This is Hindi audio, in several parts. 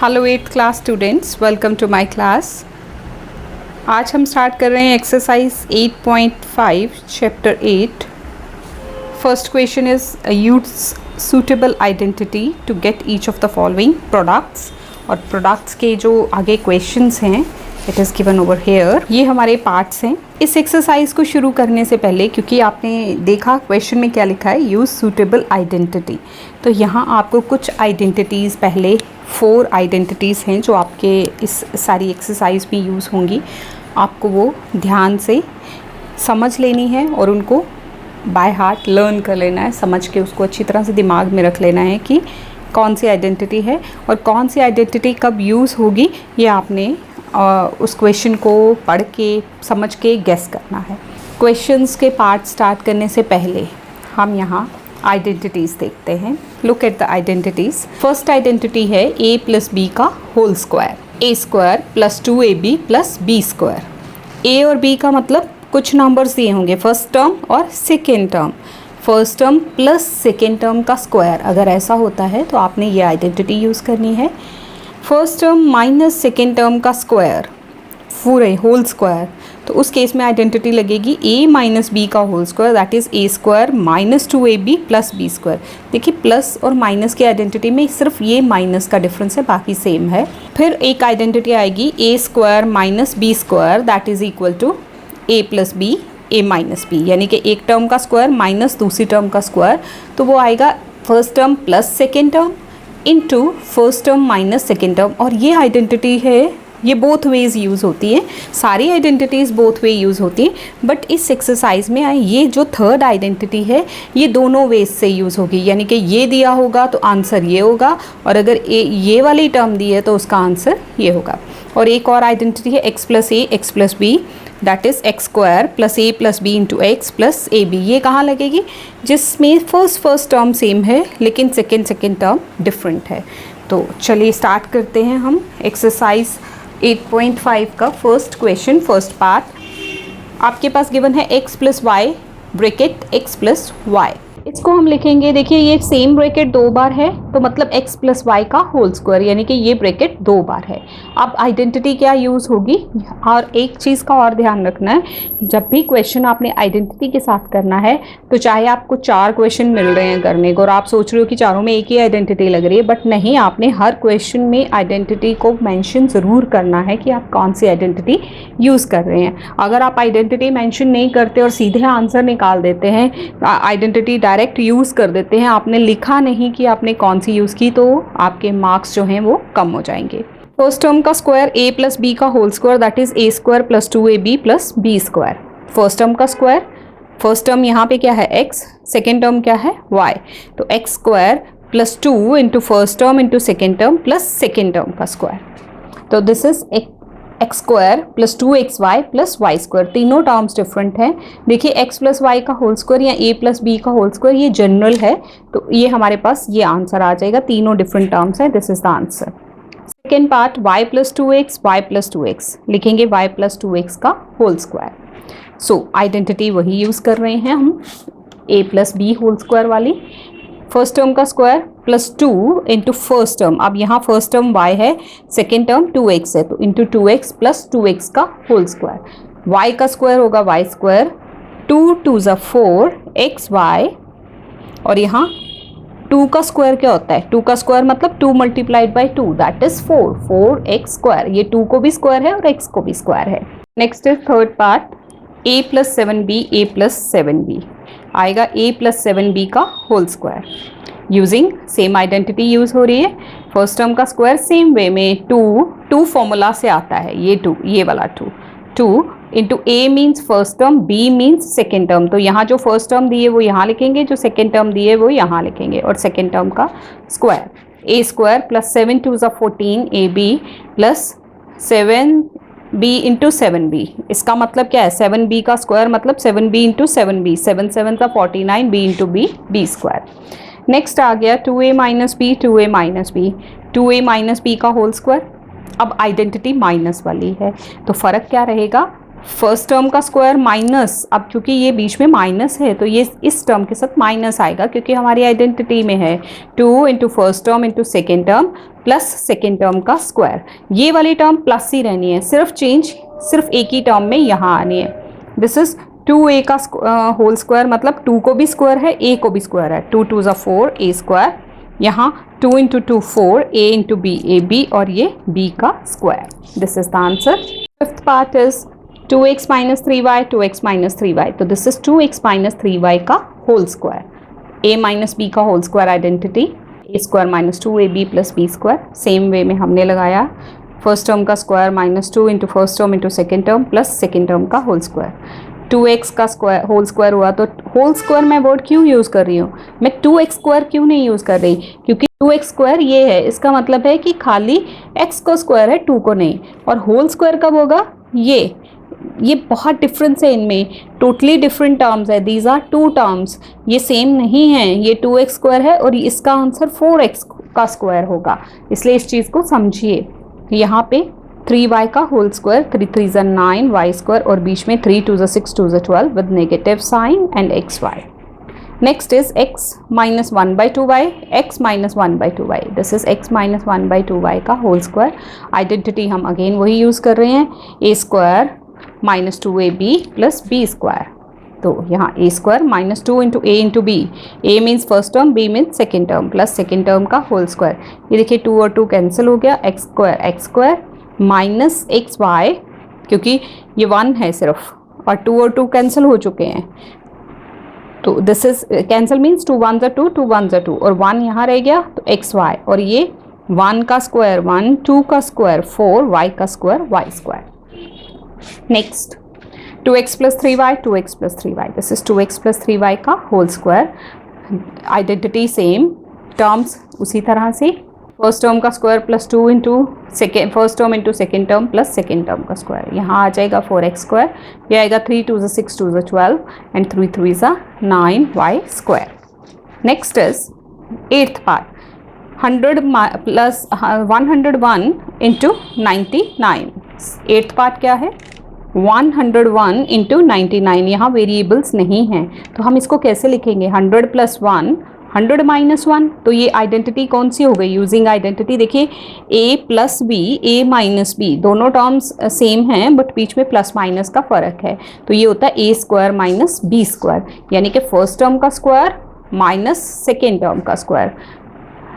Hello 8th class students, welcome to my class. आज हम स्टार्ट कर रहे हैं exercise 8.5 chapter 8। First question is use suitable identity to get each of the following products. और प्रोडक्ट्स के जो आगे क्वेश्चंस हैं it is given over here, ये हमारे पार्ट्स हैं। इस एक्सरसाइज को शुरू करने से पहले, क्योंकि आपने देखा क्वेश्चन में क्या लिखा है, यूज़ सूटेबल आइडेंटिटी, तो यहाँ आपको कुछ आइडेंटिटीज़, पहले 4 आइडेंटिटीज़ हैं जो आपके इस सारी एक्सरसाइज में यूज़ होंगी। आपको वो ध्यान से समझ लेनी है और उनको बाय हार्ट लर्न कर लेना है, समझ के उसको अच्छी तरह से दिमाग में रख लेना है कि कौन सी आइडेंटिटी है और कौन सी आइडेंटिटी कब यूज़ होगी, ये आपने उस क्वेश्चन को पढ़ के समझ के गेस करना है। क्वेश्चंस के पार्ट स्टार्ट करने से पहले हम यहाँ आइडेंटिटीज़ देखते हैं। Look at the identities. First identity है a प्लस बी का whole square, a square plus 2ab plus b square. a और b का मतलब कुछ नंबर्स दिए होंगे, फर्स्ट टर्म और second term. First term plus second term का स्क्वायर, अगर ऐसा होता है तो आपने ये आइडेंटिटी यूज़ करनी है। First term minus second term का स्क्वायर, पूरे होल स्क्वायर, तो उस केस में आइडेंटिटी लगेगी a माइनस बी का whole square, that is a square minus 2ab plus b square. देखिए प्लस और माइनस की आइडेंटिटी में सिर्फ ये माइनस का डिफरेंस है, बाकी सेम है। फिर एक आइडेंटिटी आएगी a square minus b square, that is equal to a plus b, a minus b, यानी कि एक टर्म का स्क्वायर माइनस दूसरी टर्म का स्क्वायर, तो वो आएगा first term plus second term into first term minus second term. और ये आइडेंटिटी है, ये बोथ वेज यूज़ होती है, सारी आइडेंटिटीज़ बोथ वे यूज़ होती हैं, बट इस एक्सरसाइज में ये जो थर्ड आइडेंटिटी है ये दोनों वेज से यूज़ होगी, यानी कि ये दिया होगा तो आंसर ये होगा, और अगर ये वाली टर्म दी है तो उसका आंसर ये होगा। और एक और आइडेंटिटी है x plus A X plus B, that is X square plus A plus B into x plus A B. ये कहाँ लगेगी? जिसमें फर्स्ट टर्म सेम है लेकिन सेकेंड टर्म डिफरेंट है। तो चलिए स्टार्ट करते हैं हम एक्सरसाइज 8.5 का फर्स्ट क्वेश्चन, फर्स्ट पार्ट। आपके पास गिवन है x plus Y bracket x plus Y. इसको हम लिखेंगे, देखिए ये सेम ब्रैकेट 2 बार है तो मतलब x प्लस वाई का होल स्क्वायर, यानी कि ये ब्रैकेट 2 बार है। अब आइडेंटिटी क्या यूज़ होगी, और एक चीज़ का और ध्यान रखना है, जब भी क्वेश्चन आपने आइडेंटिटी के साथ करना है तो चाहे आपको 4 क्वेश्चन मिल रहे हैं करने को और आप सोच रहे हो कि चारों में एक ही आइडेंटिटी लग रही है, बट नहीं, आपने हर क्वेश्चन में आइडेंटिटी को मैंशन ज़रूर करना है कि आप कौन सी आइडेंटिटी यूज़ कर रहे हैं। अगर आप आइडेंटिटी मैंशन नहीं करते और सीधे आंसर निकाल देते हैं, आइडेंटिटी डायरेक्ट यूज़ कर देते हैं, आपने लिखा नहीं कि आपने कौन सी यूज़ की, तो आपके मार्क्स जो हैं वो कम हो जाएंगे। फर्स्ट टर्म का स्क्वायर a प्लस बी का whole square, that is a square plus 2ab plus b square. First term का स्क्वायर, फर्स्ट टर्म यहाँ पे क्या है x, सेकेंड टर्म क्या है y, तो x square plus 2 into first term into second term plus second term का स्क्वायर, तो this is X square plus 2xy plus Y square. तीनों टर्म्स डिफरेंट हैं। देखिए x प्लस वाई का होल स्क्वायर या a प्लस बी का होल स्क्वायर ये जनरल है, तो ये हमारे पास ये आंसर आ जाएगा, तीनों डिफरेंट टर्म्स हैं, this is the answer. Second part y plus 2x, y plus 2x लिखेंगे, y प्लस 2x का होल स्क्वायर। सो आइडेंटिटी वही यूज़ कर रहे हैं हम, a plus B whole square वाली। फर्स्ट टर्म का square plus 2 into first term, अब यहाँ फर्स्ट टर्म y है, सेकेंड टर्म 2x है, तो इंटू 2x प्लस 2x का होल स्क्वायर। y का स्क्वायर होगा y स्क्वायर, 2 2 ज़ा 4 xy, और यहाँ 2 का स्क्वायर क्या होता है, 2 का स्क्वायर मतलब 2 multiplied by 2, that is 4x square. ये 2 को भी स्क्वायर है और x को भी स्क्वायर है। Next is third part, a plus 7b, a plus 7b आएगा, a प्लस 7b का whole square. Using same identity use हो रही है। फर्स्ट टर्म का स्क्वायर सेम वे में 2 फॉर्मूला से आता है, ये 2, ये वाला 2 into a means first term, b means second term, तो यहाँ जो फर्स्ट टर्म दी है वो यहाँ लिखेंगे, जो सेकेंड टर्म दी है वो यहाँ लिखेंगे, और सेकेंड टर्म का स्क्वायर। a स्क्वायर प्लस 7 2 ज़ा 14 ab plus 7b into 7b, इसका मतलब क्या है, 7b का स्क्वायर मतलब 7b इंटू 7b, 7 7 ज़ा 49, b into b square. Next आ गया 2a minus B, 2a minus B, 2a minus B का होल स्क्वायर। अब आइडेंटिटी माइनस वाली है तो फ़र्क क्या रहेगा, फर्स्ट टर्म का स्क्वायर माइनस, अब क्योंकि ये बीच में माइनस है तो ये इस टर्म के साथ माइनस आएगा क्योंकि हमारी आइडेंटिटी में है 2 into first term into second term plus second term का स्क्वायर। ये वाली टर्म प्लस ही रहनी है, सिर्फ चेंज सिर्फ एक ही टर्म में यहाँ आनी है। दिस इज 2a का होल स्क्वायर, मतलब 2 को भी स्क्वायर है, a को भी स्क्वायर है। 2 2 4 a स्क्वायर, यहाँ 2 into 2 4 a into b a b और ये b का square. This is the answer. Fifth part is 2x minus 3y 2x minus 3y, तो this is 2x minus 3y का whole square, a minus b का whole square identity, a square minus 2ab plus b square. Same way में हमने लगाया फर्स्ट टर्म का square minus 2 into first term into second term plus second term का होल स्क्वायर। 2x का स्क्वायर होल स्क्वायर हुआ, तो होल स्क्वायर मैं वर्ड क्यों यूज़ कर रही हूँ, मैं 2x स्क्वायर क्यों नहीं यूज़ कर रही, क्योंकि 2x स्क्वायर ये है, इसका मतलब है कि खाली x को स्क्वायर है 2 को नहीं। और होल स्क्वायर कब होगा, ये बहुत डिफरेंस है इनमें, टोटली डिफरेंट टर्म्स है। दीज आर टू टर्म्स, ये सेम नहीं है। ये 2x स्क्वायर है और इसका आंसर 4x का स्क्वायर होगा, इसलिए इस चीज़ को समझिए। यहाँ पे 3y का होल स्क्वायर, 3 3 ज़ा 9 y स्क्वायर और बीच में 3 2 ज़ा 6 2 ज़ा 12 with negative sign and xy। Next is x minus 1/2y, x minus 1/2y, this is x minus 1/2y का होल स्क्वायर। आइडेंटिटी हम अगेन वही यूज़ कर रहे हैं, a square minus 2ab plus b square. तो यहाँ a square minus 2 into a into b, a means first term, b means second term plus second term का होल स्क्वायर। ये देखिए 2 और 2 कैंसिल हो गया, x स्क्वायर माइनस xy, क्योंकि ये 1 है सिर्फ और 2 और 2 कैंसिल हो चुके हैं, तो दिस इज कैंसिल मीन्स 2 1 ज़ा 2 2 1 ज़ा 2 और 1 यहाँ रह गया, तो xy और ये 1 का स्क्वायर 1, 2 का स्क्वायर 4, y का square y square. Next 2x plus 3y 2x plus 3y, this is 2x plus 3y का whole square. Identity same, terms उसी तरह से, फर्स्ट टर्म का square plus 2 into second first term into second term plus second term का स्क्वायर। यहाँ आ जाएगा 4x स्क्वायर, ये आएगा 3 2 ज़ा 6 2 ज़ा 12 एंड 3 3 ज़ा 9y square. Next is eighth part, 100 plus 101 into 99। Eighth part क्या है, 101 इंटू 99। यहाँ वेरिएबल्स नहीं हैं तो हम इसको कैसे लिखेंगे, 100 प्लस 1 100 माइनस 1, तो ये आइडेंटिटी कौन सी हो गई, यूजिंग आइडेंटिटी। देखिए a plus B, a minus B, दोनों टर्म्स सेम हैं बट बीच में प्लस माइनस का फ़र्क है, तो ये होता है a square minus b square, यानी कि फर्स्ट टर्म का स्क्वायर माइनस सेकेंड टर्म का स्क्वायर।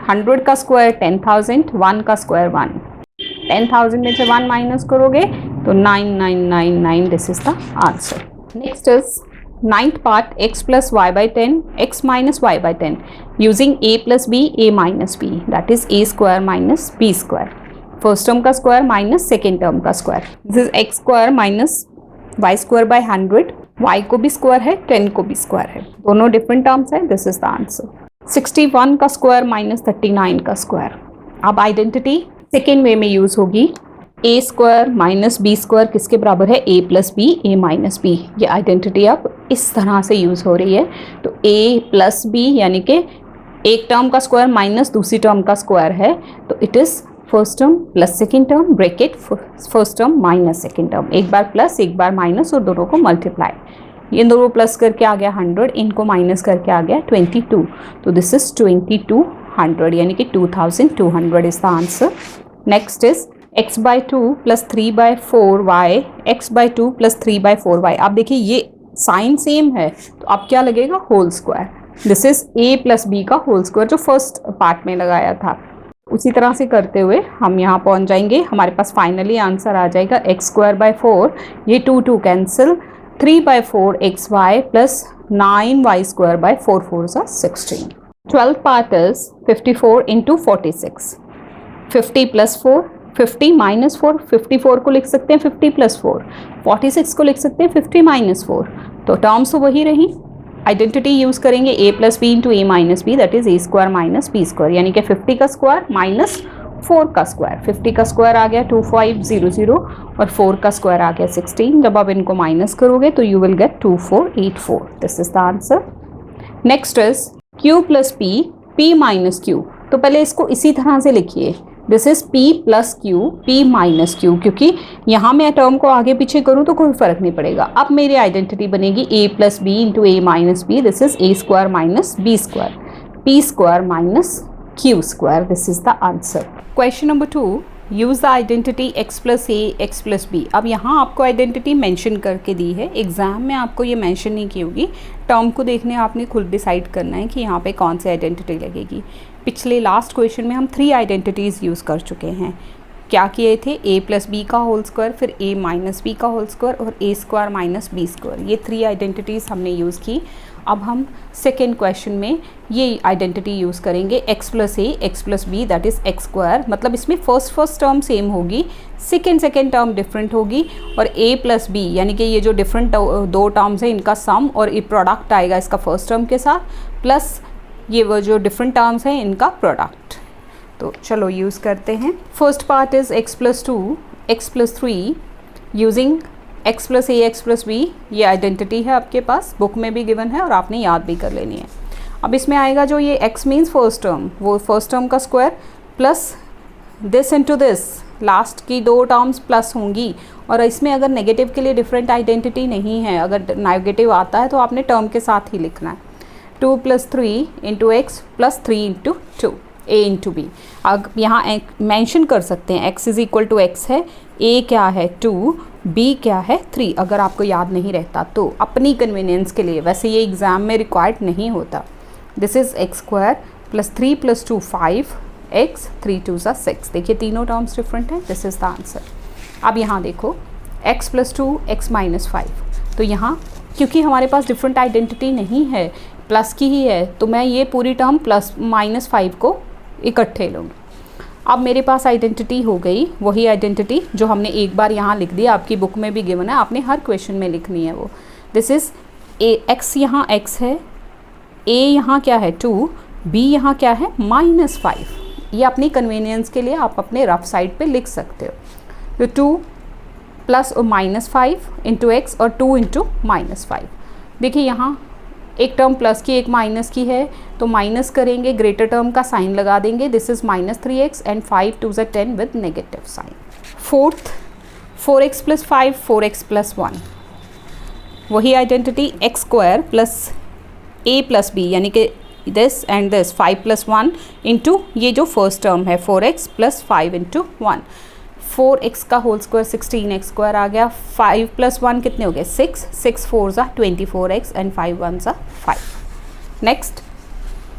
100 का स्क्वायर 10,000, 1 का स्क्वायर 1, 10,000 में से 1 माइनस करोगे तो 9999, this is the answer. Next is ninth part, x plus Y by 10 x minus Y by 10 using a plus B a minus B, that is a square minus b square. First term का स्क्वायर माइनस सेकेंड टर्म का square, this is x square minus Y square by 100, y को भी स्क्वायर है 10 को भी स्क्वायर है, दोनों डिफरेंट टर्म्स है, दिस इज द आंसर। 61 का स्क्वायर माइनस 39 का स्क्वायर। अब आइडेंटिटी सेकेंड वे में यूज होगी, a square minus B square किसके बराबर है, a plus B a minus B. ये आइडेंटिटी अब इस तरह से यूज़ हो रही है, तो a प्लस बी यानी कि एक टर्म का स्क्वायर माइनस दूसरी टर्म का स्क्वायर है, तो it is first term plus second term bracket first term minus second term, एक बार प्लस एक बार माइनस और दोनों को मल्टीप्लाई। ये दोनों प्लस करके आ गया 100, इनको माइनस करके आ गया 22, तो दिस इज 2200 यानी कि 2200 is the answer. Next is x by 2 plus 3 by 4y, x by 2 plus 3 by 4y। आप देखिए ये साइन सेम है तो अब क्या लगेगा, whole square. This is a plus B का होल स्क्वायर जो फर्स्ट पार्ट में लगाया था। उसी तरह से करते हुए हम यहाँ पहुँच जाएंगे, हमारे पास फाइनली आंसर आ जाएगा x स्क्वायर बाई 4, ये 2 2 cancel, 3 by 4 xy plus 9y square by 4 4 सा 16। 12th part is 54 into 46, 50 plus 4, 50 minus 4, 54 को लिख सकते हैं 50 प्लस 4, 46 को लिख सकते हैं 50 माइनस 4, तो टर्म्स तो वही रही। आइडेंटिटी यूज़ करेंगे a plus B into a minus B, that is a square minus b square, यानी कि 50 का स्क्वायर माइनस 4 का स्क्वायर। 50 का स्क्वायर आ गया 2500 और 4 का स्क्वायर आ गया 16, जब आप इनको माइनस करोगे तो you will gate 2484, this is the answer. Next is q plus p, p minus q, तो पहले इसको इसी तरह से लिखिए, this is p plus Q, p minus Q, क्योंकि यहाँ मैं टर्म को आगे पीछे करूँ तो कोई फर्क नहीं पड़ेगा। अब मेरी आइडेंटिटी बनेगी a plus B into A minus B, this is a square minus B square, p square minus q square, this is the answer. Question number 2, use the identity x plus A X plus B. अब यहाँ आपको आइडेंटिटी मेंशन करके दी है, एग्जाम में आपको ये मेंशन नहीं की होगी, टर्म को देखने आपने खुद डिसाइड करना है कि यहाँ पे कौन सी आइडेंटिटी लगेगी। पिछले लास्ट क्वेश्चन में हम 3 आइडेंटिटीज़ यूज़ कर चुके हैं। क्या किए थे? a प्लस बी का होल स्क्वायर, फिर a माइनस बी का होल स्क्वायर और a square minus B square, ये 3 आइडेंटिटीज़ हमने यूज़ की। अब हम सेकेंड क्वेश्चन में ये आइडेंटिटी यूज़ करेंगे x plus A X plus B, that is X square. मतलब इसमें फर्स्ट टर्म सेम होगी, सेकेंड टर्म डिफरेंट होगी, और a प्लस बी यानी कि ये जो डिफरेंट 2 टर्म्स हैं इनका सम और ये प्रोडक्ट आएगा इसका फर्स्ट टर्म के साथ, प्लस ये वो जो डिफरेंट टर्म्स हैं इनका प्रोडक्ट। तो चलो यूज़ करते हैं। First part is x plus 2 X plus 3 using x plus A X plus B. ये आइडेंटिटी है आपके पास, बुक में भी गिवन है और आपने याद भी कर लेनी है। अब इसमें आएगा जो ये x मीन्स फर्स्ट टर्म, वो फर्स्ट टर्म का square plus this into this, last की 2 टर्म्स प्लस होंगी। और इसमें अगर नेगेटिव के लिए डिफरेंट आइडेंटिटी नहीं है, अगर नेगेटिव आता है तो आपने टर्म के साथ ही लिखना है। 2 plus 3 into x plus 3 into 2 a into B. अब यहाँ मेंशन कर सकते हैं x is equal to X है, a क्या है 2, b क्या है 3। अगर आपको याद नहीं रहता तो अपनी कन्वीनियंस के लिए, वैसे ये एग्ज़ाम में रिक्वायर्ड नहीं होता। This is X square plus 3 plus 2 5 x, 3 2 ज़ा 6। देखिए तीनों टर्म्स डिफरेंट हैं, दिस इज़ द आंसर। अब यहाँ देखो x प्लस 2 एक्स माइनस 5, तो यहाँ क्योंकि हमारे पास डिफरेंट आइडेंटिटी नहीं है, प्लस की ही है, तो मैं ये पूरी टर्म प्लस माइनस 5 को इकट्ठे लूँगी। अब मेरे पास आइडेंटिटी हो गई, वही आइडेंटिटी जो हमने एक बार यहाँ लिख दी, आपकी बुक में भी गिवन है, आपने हर क्वेश्चन में लिखनी है वो। दिस इज़ ए एक्स, यहाँ x है, a यहाँ क्या है 2, b यहाँ क्या है -5। ये अपनी कन्वीनियंस के लिए आप अपने रफ साइड पे लिख सकते हो। तो 2 प्लस और -5 इंटू एक्स और 2 इंटू -5। देखिए यहाँ एक टर्म प्लस की एक माइनस की है, तो माइनस करेंगे, ग्रेटर टर्म का साइन लगा देंगे। दिस इज़ -3x एंड 5 2 ज़ा 10 with negative sign. Fourth 4x plus 5 4x plus 1, वही identity x square plus a plus b यानी कि this and this 5 plus 1 into ये जो फर्स्ट टर्म है 4x प्लस 5 इंटू 1, 4x का होल स्क्वायर 16x स्क्वायर आ गया। 5 प्लस 1 कितने हो गए 6, 6 4 ज़ा 24x एंड 5 1 ज़ा 5। Next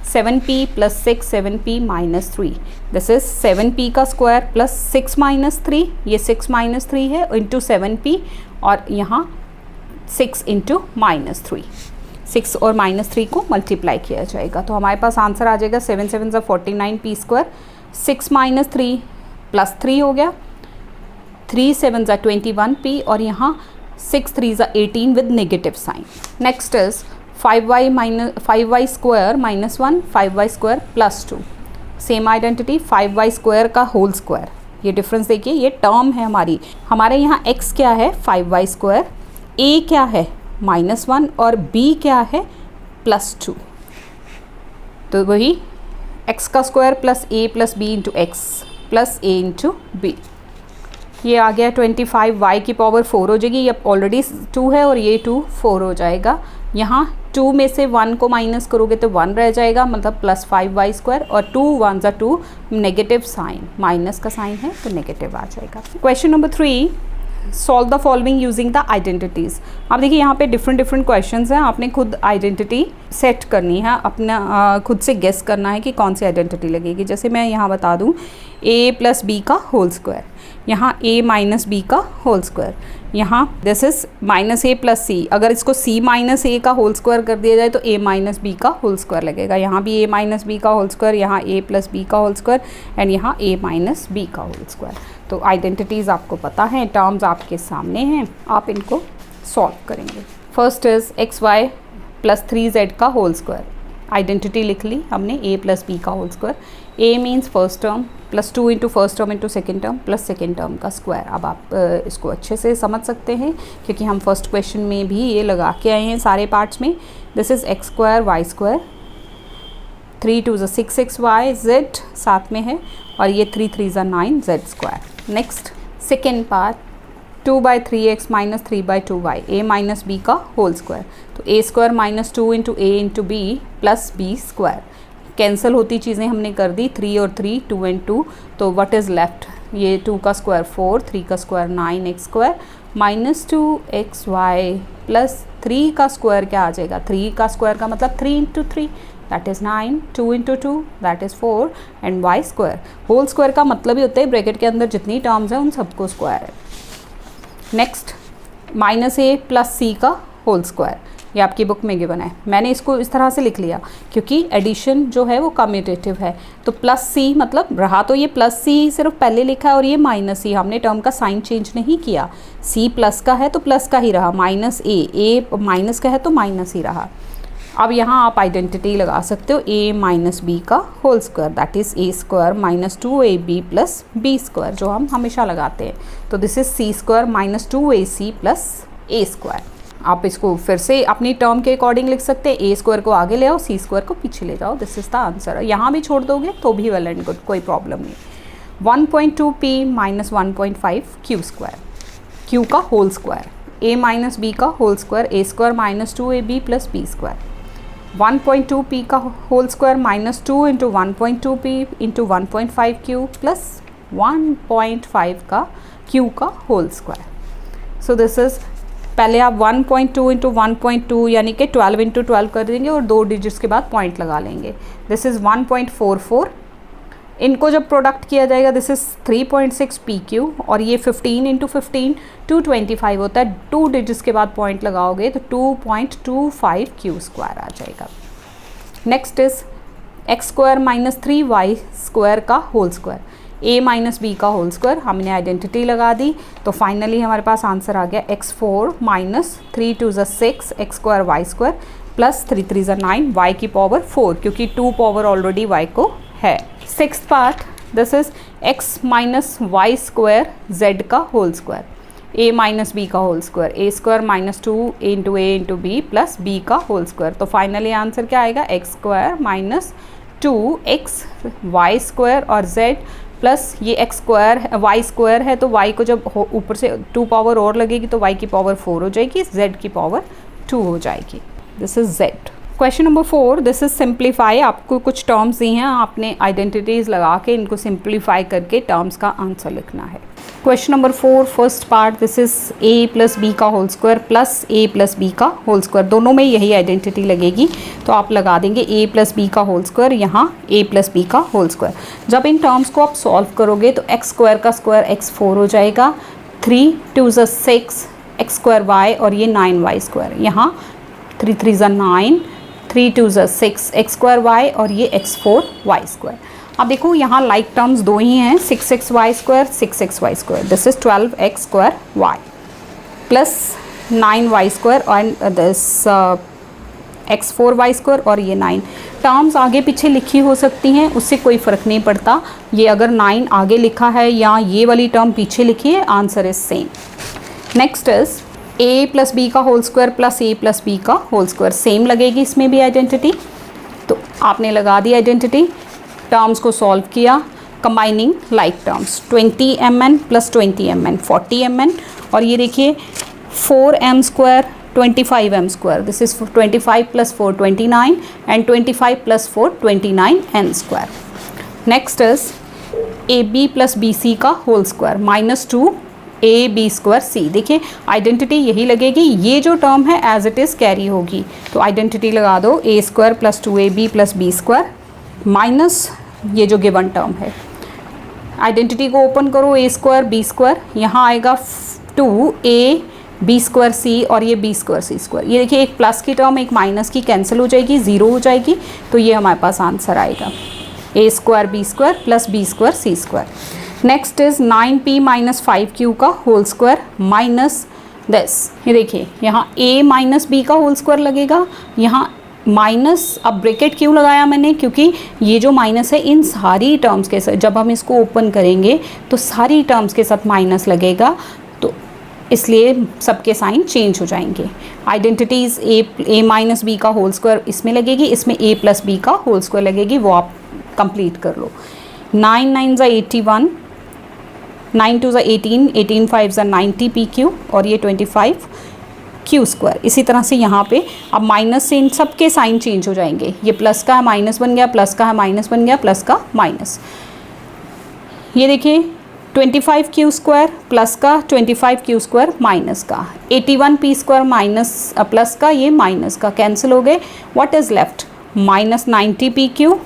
7p plus 6 7p minus 3, this is 7p का स्क्वायर प्लस 6 माइनस 3, ये 6 माइनस 3 है इंटू 7p, और यहाँ 6 इंटू -3, 6 और -3 को मल्टीप्लाई किया जाएगा, तो हमारे पास आंसर आ जाएगा 7 7 ज़ा 49p स्क्वायर, 6 माइनस 3 प्लस 3 हो गया, 3 7 ज़ा 21p, और यहाँ 6 3 ज़ा 18 with negative sign. Next is 5y square minus 1 5y square plus 2, same identity 5y square का होल स्क्वायर। ये डिफरेंस देखिए, ये टर्म है हमारे यहाँ x क्या है 5y स्क्वायर, a क्या है -1 और b क्या है +2, तो वही x का square plus a plus b into x plus a into B. ये आ गया 25, y की पावर 4 हो जाएगी, ये ऑलरेडी 2 है और ये 2 4 हो जाएगा। यहाँ 2 में से 1 को माइनस करोगे तो 1 रह जाएगा, मतलब प्लस 5y स्क्वायर, और 2 1 ज़ा 2, नेगेटिव साइन, माइनस का साइन है तो नेगेटिव आ जाएगा। Question number 3, solve the following using the identities. आप देखिए यहाँ पे डिफरेंट क्वेश्चंस हैं, आपने खुद आइडेंटिटी सेट करनी है, अपना खुद से गेस करना है कि कौन सी आइडेंटिटी लगेगी। जैसे मैं यहाँ बता दूँ a प्लस बी का होल स्क्वायर, यहाँ a माइनस बी का होल स्क्वायर, यहाँ दिस इज -a प्लस सी, अगर इसको c माइनस a का होल स्क्वायर कर दिया जाए तो a माइनस बी का होल स्क्वायर लगेगा। यहाँ भी a माइनस बी का होल स्क्वायर, यहाँ a प्लस बी का होल स्क्वायर एंड यहाँ a माइनस बी का होल स्क्वायर। तो आइडेंटिटीज़ आपको पता है, टर्म्स आपके सामने हैं, आप इनको सॉल्व करेंगे। First is xy plus 3z का होल स्क्वायर, आइडेंटिटी लिख ली हमने a प्लस बी का whole square, a means first term plus 2 into first term into second term plus second term का स्क्वायर। अब आप इसको अच्छे से समझ सकते हैं क्योंकि हम फर्स्ट क्वेश्चन में भी ये लगा के आए हैं सारे पार्ट्स में। This is X square Y square 3 2 6 6y z साथ में है और ये 3 3 9 z square. Next second part 2/3x minus 3/2y a minus b का होल स्क्वायर। तो a square minus 2 into a into B plus B square. Cancel होती चीज़ें हमने कर दी, 3 और 3 2 एंड 2, तो व्हाट इज़ लेफ्ट, ये 2 का स्क्वायर 4, 3 का square 9x square minus 2xy plus 3 का स्क्वायर क्या आ जाएगा, 3 का स्क्वायर का मतलब 3 into 3 that is 9, 2 into 2 that is 4 and y square. Whole square का मतलब ही होता है ब्रैकेट के अंदर जितनी टर्म्स हैं उन सबको स्क्वायर है। नेक्स्ट माइनस a प्लस सी का होल स्क्वायर, ये आपकी बुक में गिवन है। मैंने इसको इस तरह से लिख लिया क्योंकि एडिशन जो है वो कम्यूटेटिव है, तो प्लस सी मतलब रहा तो ये प्लस सी सिर्फ पहले लिखा है और ये माइनस सी, हमने टर्म का साइन चेंज नहीं किया। सी प्लस का है तो प्लस का ही रहा, माइनस ए माइनस का है तो माइनस ही रहा। अब यहाँ आप आइडेंटिटी लगा सकते हो a माइनस बी का whole square that is a square minus 2ab plus B square, जो हम हमेशा लगाते हैं। तो this is c square minus 2ac plus a square. आप इसको फिर से अपनी टर्म के अकॉर्डिंग लिख सकते हैं, a स्क्वायर को आगे ले आओ, c स्क्वायर को पीछे ले जाओ, दिस इज़ द आंसर। यहाँ भी छोड़ दोगे तो भी वेल एंड गुड, कोई प्रॉब्लम नहीं। 1.2p minus 1.5 q square, q का whole square, a minus b का whole square a square minus 2ab plus b square. 1.2p का whole square minus 2 into 1.2p into 1.5q plus 1.5 का q का whole square. So this is, पहले आप 1.2 इंटू 1.2 यानी कि 12 इंटू 12 कर देंगे और 2 डिजिट्स के बाद पॉइंट लगा लेंगे। दिस इज़ 1.44, इनको जब प्रोडक्ट किया जाएगा दिस इज़ 3.6 pq और ये 15 इंटू 15 225 होता है, 2 डिजिट्स के बाद पॉइंट लगाओगे तो 2.25 q स्क्वायर आ जाएगा। Next is x square minus 3y square का whole square, a minus B का होल स्क्वायर, हमने आइडेंटिटी लगा दी तो फाइनली हमारे पास आंसर आ गया x4 minus 3 2 6 x square y square plus 3 3 9 y की पावर 4, क्योंकि 2 पावर ऑलरेडी y को है। Sixth part this is x minus Y square z का whole square, a minus B का whole square, a square minus 2 into A into B plus b का होल स्क्वायर। तो फाइनली आंसर क्या आएगा, x square minus 2x Y square और z प्लस ये x स्क्वायर वाई स्क्वायर है तो y को जब ऊपर से 2 पावर और लगेगी तो y की पावर 4 हो जाएगी, z की पावर 2 हो जाएगी। This is z। Question number 4, this is simplify. आपको कुछ टर्म्स दी हैं, आपने आइडेंटिटीज लगा के इनको सिंप्लीफाई करके टर्म्स का आंसर लिखना है। Question number 4 first part, this is a plus B का whole square plus a plus B का होल स्क्वायर, दोनों में यही आइडेंटिटी लगेगी तो आप लगा देंगे a प्लस बी का होल स्क्वायर, यहाँ a प्लस बी का होल स्क्वायर। जब इन टर्म्स को आप सॉल्व करोगे तो x स्क्वायर का स्क्वायर x4 हो जाएगा, 3 2 6 x स्क्वायर y और ये 9y स्क्वायर, यहाँ 3 3 9 3 2 6 x स्क्वायर y और ये x4 y स्क्वायर। अब देखो यहाँ लाइक टर्म्स दो ही हैं, 6xy square 6xy square, this is 12x square y plus 9y square and this x4y square और ये 9। टर्म्स आगे पीछे लिखी हो सकती हैं, उससे कोई फ़र्क नहीं पड़ता, ये अगर 9 आगे लिखा है या ये वाली टर्म पीछे लिखी है, answer is same. Next is a plus B का whole square plus a plus B का होल स्क्वायर, सेम लगेगी इसमें भी आइडेंटिटी, तो आपने लगा दी आइडेंटिटी। टर्म्स को सॉल्व किया, combining like terms, 20mn plus 20mn 40mn और ये देखिए 4m square 25m square, this is 25 plus 4 29 and 25 plus 4 29n square. Next is ab plus bc का whole square minus 2 ab square c, देखिए आइडेंटिटी यही लगेगी, ये जो टर्म है एज इट इज़ कैरी होगी, तो आइडेंटिटी लगा दो a square plus 2ab plus b square minus ये जो गिवन टर्म है। आइडेंटिटी को ओपन करो, a स्क्वायर b स्क्वायर, यहाँ आएगा 2a b स्क्वायर c और ये b स्क्वायर c स्क्वायर, ये देखिए एक प्लस की टर्म एक माइनस की कैंसिल हो जाएगी, 0 हो जाएगी, तो ये हमारे पास आंसर आएगा a square b square plus b square c square. Next is 9p minus 5q का होल स्क्वायर माइनस दिस, ये देखिए यहाँ a माइनस b का होल स्क्वायर लगेगा, यहाँ माइनस, अब ब्रैकेट क्यों लगाया मैंने, क्योंकि ये जो माइनस है इन सारी टर्म्स के साथ जब हम इसको ओपन करेंगे तो सारी टर्म्स के साथ माइनस लगेगा, तो इसलिए सबके साइन चेंज हो जाएंगे। आइडेंटिटीज़ ए माइनस बी का होल स्क्वायर इसमें लगेगी, इसमें ए प्लस बी का होल स्क्वायर लगेगी, वो आप कंप्लीट कर लो। 9 9 ज़ा 81, 9 2 ज़ा 18, 18 5 ज़ा 90 पी क्यू, और ये 25 क्यू स्क्वायर। इसी तरह से यहाँ पे अब माइनस से इन सब के साइन चेंज हो जाएंगे। ये प्लस का है माइनस बन गया, प्लस का है माइनस बन गया, प्लस का माइनस। ये देखिए 25 क्यू स्क्वायर प्लस का, 25 क्यू स्क्वायर माइनस का, 81 पी स्क्वायर माइनस प्लस का, ये माइनस का कैंसिल हो गए। What is left? Minus 90 P Q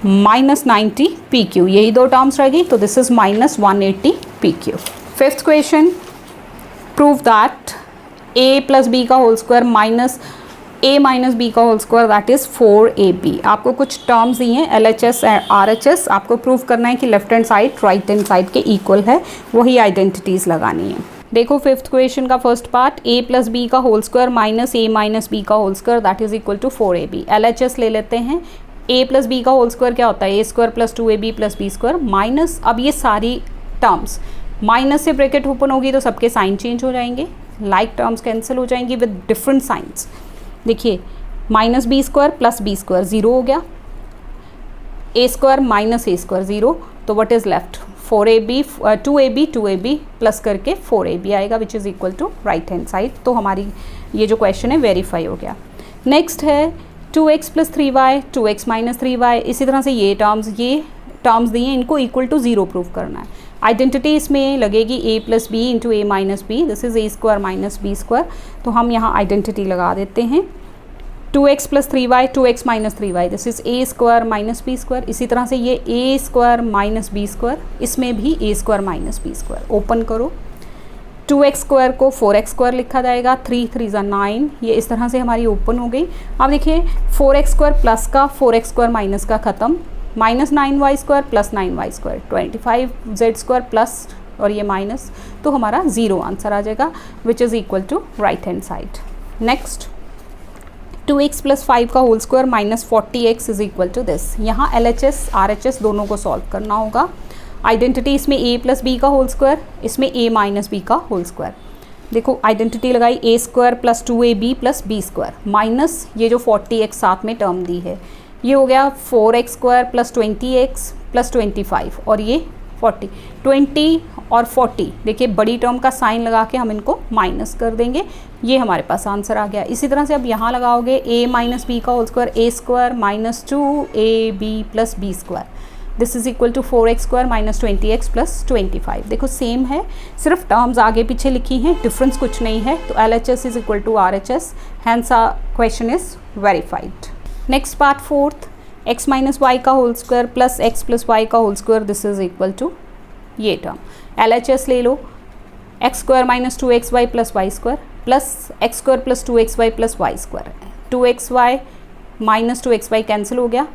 minus 90 P Q, यही दो टर्म्स रहेगी। तो this is minus 180 P Q. Fifth question, prove that A plus B का होल स्क्वायर माइनस ए माइनस बी का whole square that is 4ab। आपको कुछ टर्म्स दिए हैं LHS एंड RHS, आपको प्रूव करना है कि left hand side right hand side के इक्वल है, वही आइडेंटिटीज़ लगानी है। देखो फिफ्थ क्वेश्चन का first part, a plus B का होल स्क्वायर माइनस ए माइनस बी का whole square that is equal to 4ab। LHS ले लेते हैं। ए प्लस बी का होल स्क्वायर क्या होता है? A square plus 2ab plus B square minus, अब ये सारी टर्म्स माइनस से ब्रैकेट ओपन होगी तो सबके साइन चेंज हो जाएंगे, लाइक टर्म्स कैंसिल हो जाएंगी विद डिफरेंट साइंस। देखिए minus B square plus B square 0 हो गया, A square minus A square 0, तो what is left? 2ab plus करके 4ab आएगा which is equal to right hand side. तो हमारी ये जो क्वेश्चन है वेरीफाई हो गया। नेक्स्ट है 2x plus 3y 2x minus 3y। इसी तरह से ये टर्म्स दिए हैं, इनको इक्वल टू 0 प्रूव करना है। आइडेंटिटी इसमें लगेगी a plus B into A minus B, this is a square minus B square. तो हम यहाँ आइडेंटिटी लगा देते हैं 2x plus 3y 2x minus 3y, this is a square minus B square. इसी तरह से ये a square minus B square, इसमें भी a square minus B square. Open करो, 2x स्क्वायर को 4x स्क्वायर लिखा जाएगा, 3 3 ज़ा 9, ये इस तरह से हमारी ओपन हो गई। अब देखिए 4x स्क्वायर प्लस का 4x स्क्वायर माइनस का ख़त्म, minus 9y square plus 9y square, 25z square plus और ये माइनस, तो हमारा 0 आंसर आ जाएगा which is equal to right hand side. Next 2x plus 5 का whole square minus 40x is equal to this. यहाँ LHS RHS दोनों को सॉल्व करना होगा। आइडेंटिटी इसमें a प्लस बी का होल स्क्वायर, इसमें a माइनस बी का होल स्क्वायर। देखो आइडेंटिटी लगाई a square plus 2ab plus B square minus ये जो 40x साथ में टर्म दी है, ये हो गया 4x square plus 20x plus 25 और ये 40, 20 और 40। देखिए बड़ी टर्म का साइन लगा के हम इनको माइनस कर देंगे, ये हमारे पास आंसर आ गया। इसी तरह से अब यहाँ लगाओगे a माइनस बी का whole square, a square minus 2ab plus B square, this is equal to 4x square minus 20x plus 25। देखो सेम है, सिर्फ टर्म्स आगे पीछे लिखी हैं, डिफरेंस कुछ नहीं है। तो LHS is equal to RHS, hence our question is verified. Next part fourth, x minus y का whole square plus x plus Y का whole square, this is equal to ये टर्म। LHS ले लो, x square minus 2xy plus Y square plus x square plus 2xy plus Y square, 2xy minus 2xy cancel हो गया,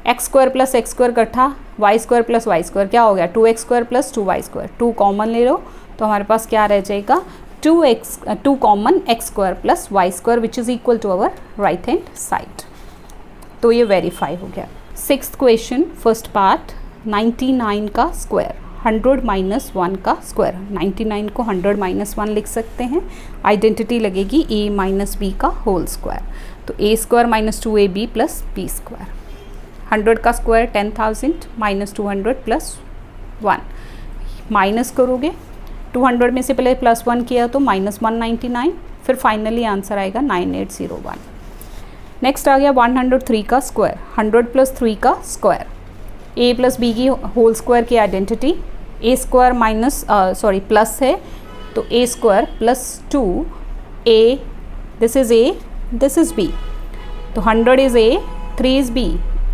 x square plus x square इकट्ठा, y square plus Y square क्या हो गया 2x square plus 2y square, 2 common ले लो तो हमारे पास क्या रह जाएगा 2 common x square plus Y square which is equal to our right hand side. तो ये वेरीफाई हो गया। सिक्स्थ क्वेश्चन फर्स्ट पार्ट, 99 का स्क्वायर 100 माइनस 1 का स्क्वायर, 99 को 100 माइनस 1 लिख सकते हैं। आइडेंटिटी लगेगी a माइनस बी का होल स्क्वायर, तो a square minus 2ab plus B square. 100 का स्क्वायर 10,000 माइनस 200 प्लस 1, माइनस करोगे 200 में से पहले प्लस 1 किया तो माइनस 199, फिर फाइनली आंसर आएगा 9801। नेक्स्ट आ गया 103 का स्क्वायर, 100 प्लस 3 का स्क्वायर, a प्लस बी की होल स्क्वायर की identity a square minus plus है तो a square plus 2a, this is a this is b, तो 100 is a 3 is b,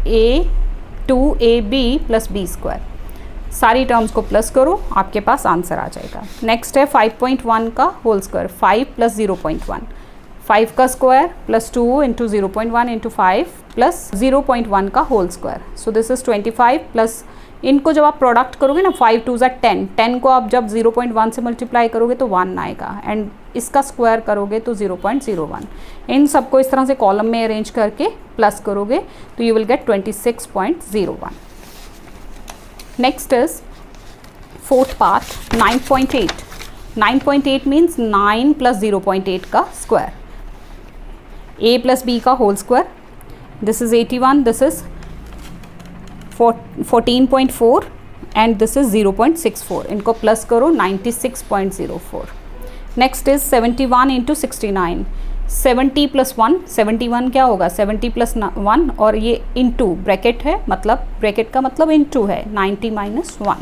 a 2ab plus b square, सारी टर्म्स को प्लस करो आपके पास आंसर आ जाएगा। नेक्स्ट है 5.1 का होल स्क्वायर, 5 प्लस 0.1, 5 का square plus 2 into 0.1 into 5 plus 0.1 का whole square, so this is 25 plus, इनको जब आप प्रोडक्ट करोगे ना 5 2 ज़ा 10, 10 को आप जब 0.1 से मल्टीप्लाई करोगे तो 1 आएगा एंड इसका स्क्वायर करोगे तो 0.01। इन सबको इस तरह से कॉलम में अरेंज करके प्लस करोगे तो you will get 26.01। Next is fourth part 9.8, 9.8 means 9 plus 0.8 का स्क्वायर, a प्लस b का whole square, this is 81, this is 14.4 and this is 0.64, इनको प्लस करो 96.04. नेक्स्ट इज 71 इंटू 69, 70 प्लस 1, 71 क्या होगा 70 प्लस 1 और ये इंटू ब्रैकेट है, मतलब ब्रैकेट का मतलब इंटू है 90 minus 1,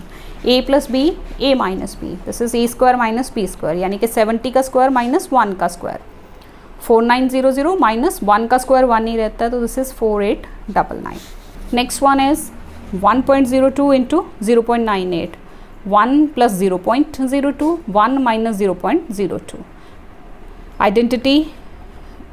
a plus B a minus B, this is a square minus b square, यानी कि 70 का स्क्वायर माइनस 1 का स्क्वायर, 4900 माइनस 1 का स्क्वायर 1 ही रहता है, तो this is 4899. Next one is 1.02 into 0.98, 1 plus 0.02, 1 minus 0.02, identity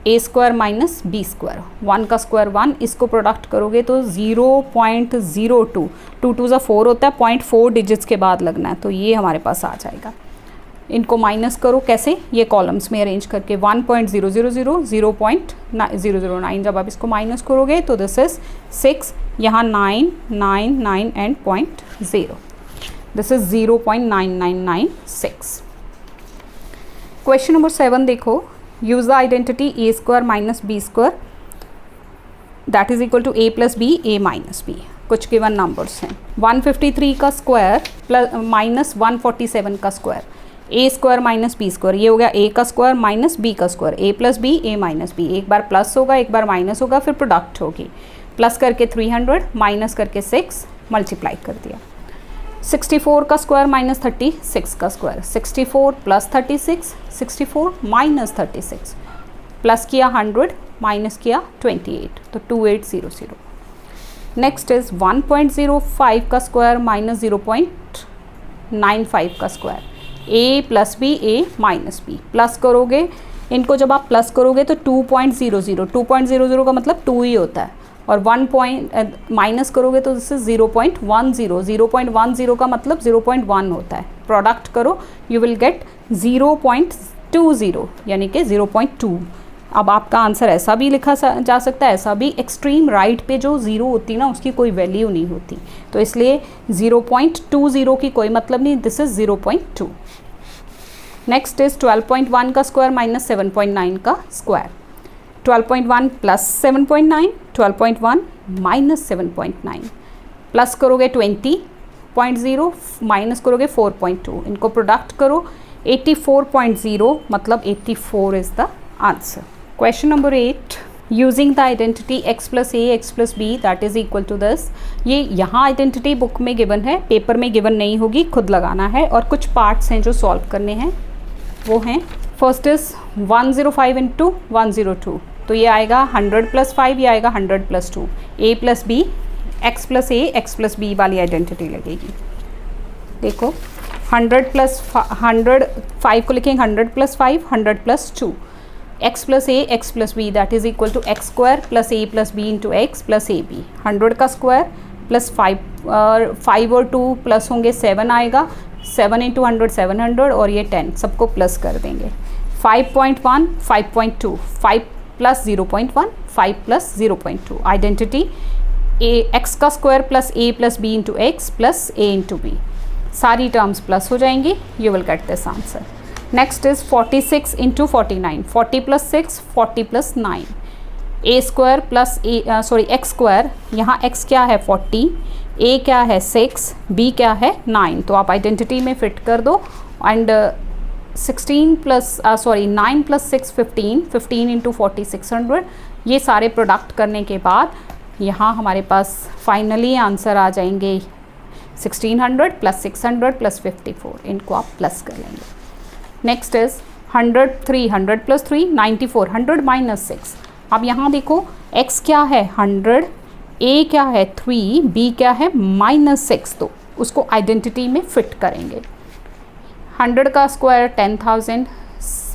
A square minus B square, 1 का स्क्वायर 1, इसको प्रोडक्ट करोगे तो 0.02, 2 2 ज़ा 4 होता है, 0.4 डिजिट्स के बाद लगना है, तो ये हमारे पास आ जाएगा. इनको माइनस करो कैसे, ये कॉलम्स में अरेंज करके 1.000, 0.009, जब आप इसको माइनस करोगे तो दिस इज 6, यहाँ 9, 9, 9 and 0.0, this is 0.9996. Question number 7 देखो, use the identity A square minus B square that is equal to A plus B A minus B. कुछ गिवन नंबर्स हैं, 153 का स्क्वायर प्लस माइनस 147 का square, A square minus B square, ये हो गया ए का स्क्वायर माइनस बी का square, A plus B A minus B, एक बार प्लस होगा एक बार माइनस होगा, फिर प्रोडक्ट होगी, प्लस करके 300 माइनस करके 6 मल्टीप्लाई कर दिया. 64 का स्क्वायर माइनस 36 का स्क्वायर, 64 प्लस 36, 64 माइनस 36, प्लस किया 100 माइनस किया 28, तो 2800. नेक्स्ट इज 1.05 का स्क्वायर माइनस 0.95 का square, a plus B A minus B, plus करोगे इनको, जब आप प्लस करोगे तो 2.00 का मतलब 2 ही होता है, और 1 माइनस करोगे तो दिस इज 0.10, 0.10 का मतलब 0.1 होता है, प्रोडक्ट करो यू विल गेट 0.20 यानी कि 0.2. अब आपका आंसर ऐसा भी लिखा जा सकता है, ऐसा भी, एक्सट्रीम राइट पे जो 0 होती ना उसकी कोई वैल्यू नहीं होती, तो इसलिए 0.20 की कोई मतलब नहीं, दिस इज 0.2. नेक्स्ट इज 12.1 का स्क्वायर माइनस 7.9 का स्क्वायर, 12.1 प्लस 7.9, 12.1 माइनस 7.9, प्लस करोगे 20.0 माइनस करोगे 4.2, इनको प्रोडक्ट करो 84.0, मतलब 84 is the answer. Question number 8, using the identity x plus A X plus B that is equal to this. ये यहाँ आइडेंटिटी बुक में गिवन है, पेपर में गिवन नहीं होगी, खुद लगाना है, और कुछ पार्ट्स हैं जो सॉल्व करने हैं, वो हैं फर्स्ट इज 105 इंटू 102, तो ये आएगा 100 प्लस 5, ये आएगा 100 plus 2, A plus B X plus A X plus B वाली आइडेंटिटी लगेगी. देखो 100 प्लस 100, 5 को लिखेंगे 100 plus 5, 100 plus 2, X plus A X plus B that is equal to X square plus A plus B into x plus A B, 100 का स्क्वायर प्लस 5 और 2 प्लस होंगे 7 आएगा, 7 इंटू 100 700 और ये 10, सबको प्लस कर देंगे. 5.1 5.2, 5 plus 0.1 5 plus 0.2, identity a x का square plus A plus B into x plus a into b, सारी टर्म्स प्लस हो जाएंगी, you will get this answer. Next is 46 into 49, 40 plus 6 40 plus 9, a square plus x square, यहाँ एक्स क्या है 40, ए क्या है 6, बी क्या है 9, तो आप आइडेंटिटी में फिट कर दो. एंड 9 प्लस 6 15, 15 इंटू 40 600, ये सारे प्रोडक्ट करने के बाद यहाँ हमारे पास फाइनली आंसर आ जाएंगे 1600 प्लस 600 प्लस 54, इनको आप प्लस कर लेंगे. Next is 100 300 plus 3 94, 100 minus 6. अब यहाँ देखो x क्या है 100, a क्या है 3, b क्या है माइनस 6, तो उसको आइडेंटिटी में फिट करेंगे. 100 का square 10,000,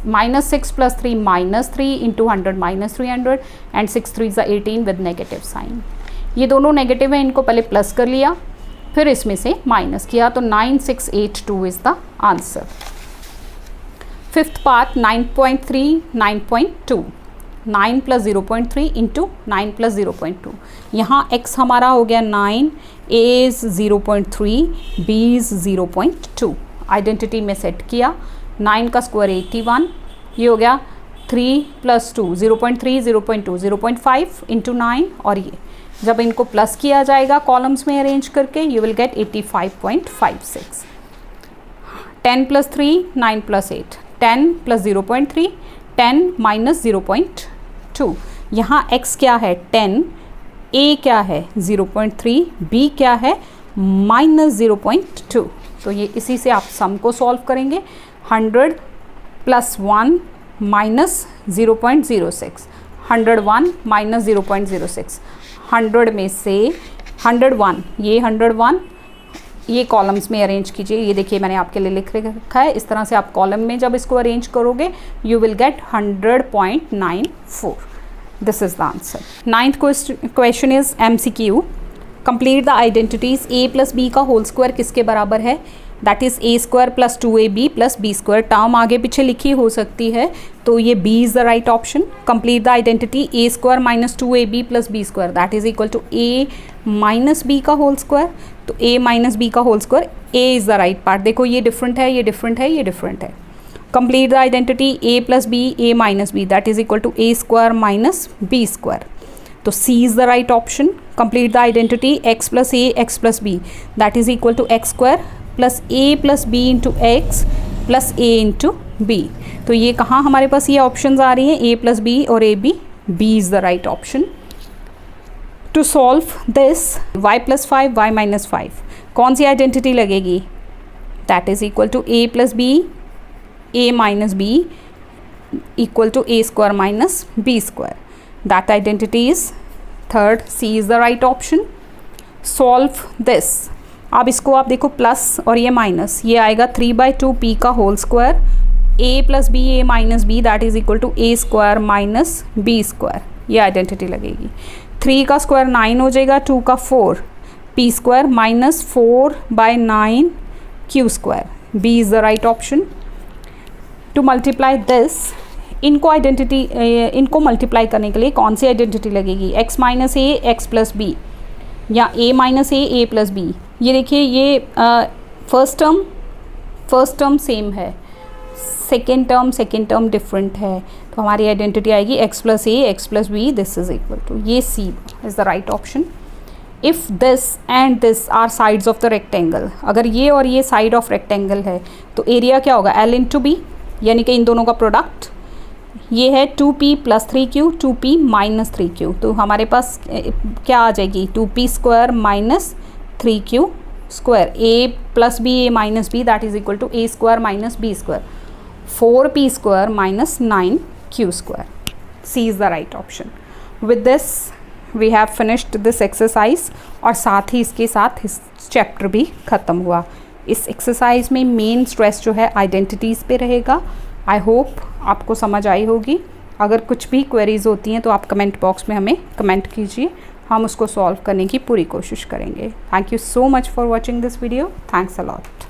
minus 6 plus 3 minus 3 into 100 minus 300 and 6 3 18 with negative sign. ये दोनों नेगेटिव है, इनको पहले प्लस कर लिया फिर इसमें से माइनस किया, तो 9682 is the answer. Fifth part 9.3 9.2, 9 plus 0.3 into 9 plus 0.2, यहाँ x हमारा हो गया 9, a is 0.3, b is 0.2, identity में सेट किया, 9 का स्क्वायर 81, ये हो गया 3 + 2 0.3 0.2 0.5 इंटू 9, और ये जब इनको प्लस किया जाएगा कॉलम्स में अरेंज करके यू विल गेट 85.56. 10 + 3 9 + 8, 10 + 0.3 10 - 0.2. यहाँ x क्या है 10, a क्या है 0.3, b क्या है -0.2. तो ये इसी से आप सम को सॉल्व करेंगे. 100 + 1 - 0.06, 101 - 0.06. 100 में से 101, ये 101 ये कॉलम्स में अरेंज कीजिए. ये देखिए मैंने आपके लिए लिख रखा है. इस तरह से आप कॉलम में जब इसको अरेंज करोगे you will gate 100.94. This is the answer. 9th question is MCQ. Complete the identities a + b का होल स्क्वायर किसके बराबर है. That is a² + 2ab + b². Term आगे पीछे लिखी हो सकती है तो ये b is the right option. Complete the identity a² - 2ab + b² that is equal to a - b का होल स्क्वायर. तो a - b का whole square, a is the right part. देखो ये डिफरेंट है, ये डिफरेंट है, ये डिफरेंट है. Complete the identity a + b a - b that is equal to a² - b². तो C is the right option. Complete the identity x + a x + b that is equal to x² + a + b into x + a into b. तो ये कहाँ हमारे पास ये ऑप्शंस आ रही हैं a + b और a b. b is the right option. To solve this y + 5 y - 5 कौन सी आइडेंटिटी लगेगी. That is equal to a + b a - b equal to a² - b². That identity is third. C is the right option. Solve this. अब इसको आप देखो प्लस और ये माइनस, ये आएगा 3/2 p का whole square a + b a - b that is equal to a² - b². ये आइडेंटिटी लगेगी. 3 का स्क्वायर 9 हो जाएगा, 2 का 4 p² - 4/9 q². b is the right option. To multiply this, इनको मल्टीप्लाई करने के लिए कौन सी आइडेंटिटी लगेगी. x - a x + b या a - a + b. ये देखिए ये फर्स्ट टर्म सेम है, सेकेंड टर्म डिफरेंट है. तो हमारी आइडेंटिटी आएगी x + a x + b this is equal to, ये C is the right option. If this and this are sides of the rectangle, अगर ये और ये साइड ऑफ रेक्टेंगल है तो एरिया क्या होगा L × b, यानी कि इन दोनों का प्रोडक्ट. ये है 2p + 3q 2p - 3q. तो हमारे पास क्या आ जाएगी 2p² - 3q². a + b a - b that is equal to a² - b². 4p² - 9q². C is the right option. With this we have finished this exercise. और साथ ही इसके साथ इस चैप्टर भी ख़त्म हुआ. इस एक्सरसाइज में मेन स्ट्रेस जो है आइडेंटिटीज़ पे रहेगा. आई होप आपको समझ आई होगी. अगर कुछ भी क्वेरीज होती हैं तो आप कमेंट बॉक्स में हमें कमेंट कीजिए, हम उसको सॉल्व करने की पूरी कोशिश करेंगे. Thank you so much for watching this video. Thanks a lot.